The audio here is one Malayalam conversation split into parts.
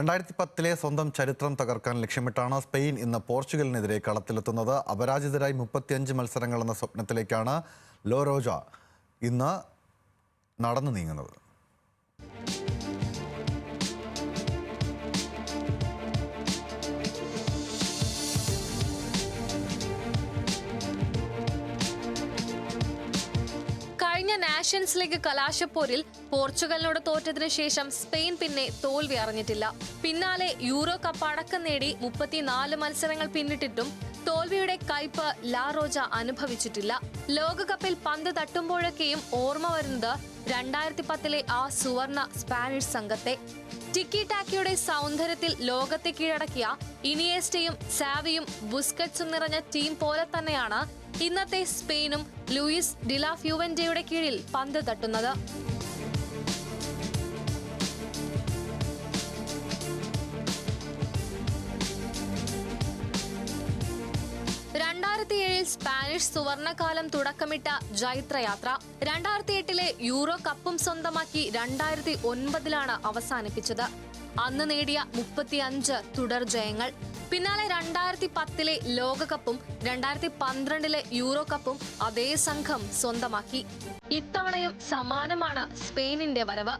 2010 സ്വന്തം ചരിത്രം തകർക്കാൻ ലക്ഷ്യമിട്ടാണ് സ്പെയിൻ ഇന്ന് പോർച്ചുഗലിനെതിരെ കളത്തിലെത്തുന്നത്. അപരാജിതരായി 35 മത്സരങ്ങൾ എന്ന സ്വപ്നത്തിലേക്കാണ് ലാ റോജ ഇന്ന് നടന്നു നീങ്ങുന്നത്. കഴിഞ്ഞ നാഷൻസ് ലീഗ് കലാശപ്പോരിൽ പോർച്ചുഗലിനോട് തോറ്റതിനു ശേഷം സ്പെയിൻ പിന്നെ തോൽവി അറിഞ്ഞിട്ടില്ല. പിന്നാലെ യൂറോ കപ്പ് അടക്കം നേടി 34 മത്സരങ്ങൾ പിന്നിട്ടിട്ടും തോൽവിയുടെ കയ്പ് ലാ റോജ അനുഭവിച്ചിട്ടില്ല. ലോകകപ്പിൽ പന്ത് തട്ടുമ്പോഴൊക്കെയും ഓർമ്മ വരുന്നത് 2010 ആ സുവർണ സ്പാനിഷ് സംഘത്തെ. ടിക്കി ടാക്കിയുടെ സൗന്ദര്യത്തിൽ ലോകത്തെ കീഴടക്കിയ ഇനിയേസ്റ്റയും സാവിയും ബുസ്കറ്റ്സും നിറഞ്ഞ ടീം പോലെ തന്നെയാണ് ഇന്നത്തെ സ്പെയിനും ലൂയിസ് ഡിലാ ഫ്യൂവന്റെയുടെ കീഴിൽ പന്ത് തട്ടുന്നത്. സ്പാനിഷ് സുവർണകാലം തുടക്കമിട്ട ജൈത്രയാത്ര 2008 യൂറോ കപ്പും സ്വന്തമാക്കി 2009 അവസാനിപ്പിച്ചത്. അന്ന് നേടിയ 35 തുടർ ജയങ്ങൾ. പിന്നാലെ 2010 ലോകകപ്പും 2012 യൂറോ കപ്പും അതേ സംഘം സ്വന്തമാക്കി. ഇത്തവണയും സമാനമാണ് സ്പെയിനിന്റെ വരവ്.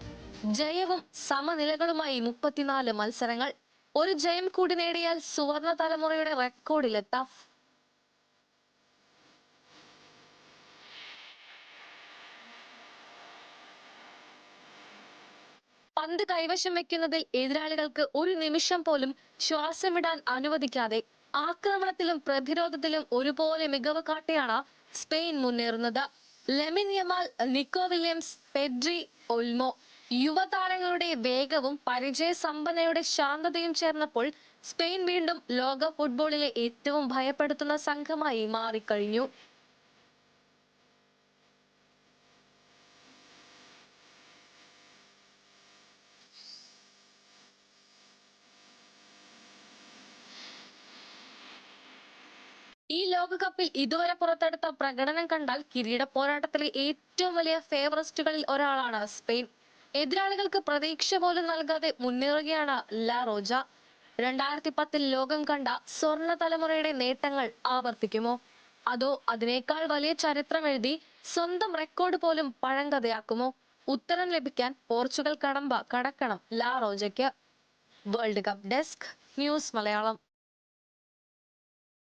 ജയവും സമനിലകളുമായി 34 മത്സരങ്ങൾ. ഒരു ജയം കൂടി നേടിയാൽ സുവർണ തലമുറയുടെ റെക്കോർഡിലെത്താം. പന്ത് കൈവശം വെക്കുന്നതിൽ എതിരാളികൾക്ക് ഒരു നിമിഷം പോലും ശ്വാസം വിടാൻ അനുവദിക്കാതെ ആക്രമണത്തിലും പ്രതിരോധത്തിലും ഒരുപോലെ മികവ് കാട്ടിയാണ് സ്പെയിൻ മുന്നേറുന്നത്. Lamine Yamal, Nico Williams, Pedri, Olmo യുവതാരങ്ങളുടെ വേഗവും പരിചയസമ്പന്നയുടെ ശാന്തതയും ചേർന്നപ്പോൾ സ്പെയിൻ വീണ്ടും ലോക ഫുട്ബോളിലെ ഏറ്റവും ഭയപ്പെടുത്തുന്ന സംഘമായി മാറിക്കഴിഞ്ഞു. ഈ ലോകകപ്പിൽ ഇതുവരെ പുറത്തെടുത്ത പ്രകടനം കണ്ടാൽ കിരീട പോരാട്ടത്തിലെ ഏറ്റവും വലിയ ഫേവറിസ്റ്റുകളിൽ ഒരാളാണ് സ്പെയിൻ. എതിരാളികൾക്ക് പ്രതീക്ഷ പോലും നൽകാതെ മുന്നേറുകയാണ് ലാ റോജ. 2010 ലോകം കണ്ട സ്വർണ്ണ തലമുറയുടെ നേട്ടങ്ങൾ ആവർത്തിക്കുമോ, അതോ അതിനേക്കാൾ വലിയ ചരിത്രം എഴുതി സ്വന്തം റെക്കോർഡ് പോലും പഴങ്കഥയാക്കുമോ? ഉത്തരം ലഭിക്കാൻ പോർച്ചുഗൽ കടമ്പ കടക്കണം ലാ റോജയ്ക്ക്. World cup desk, news Malayalam.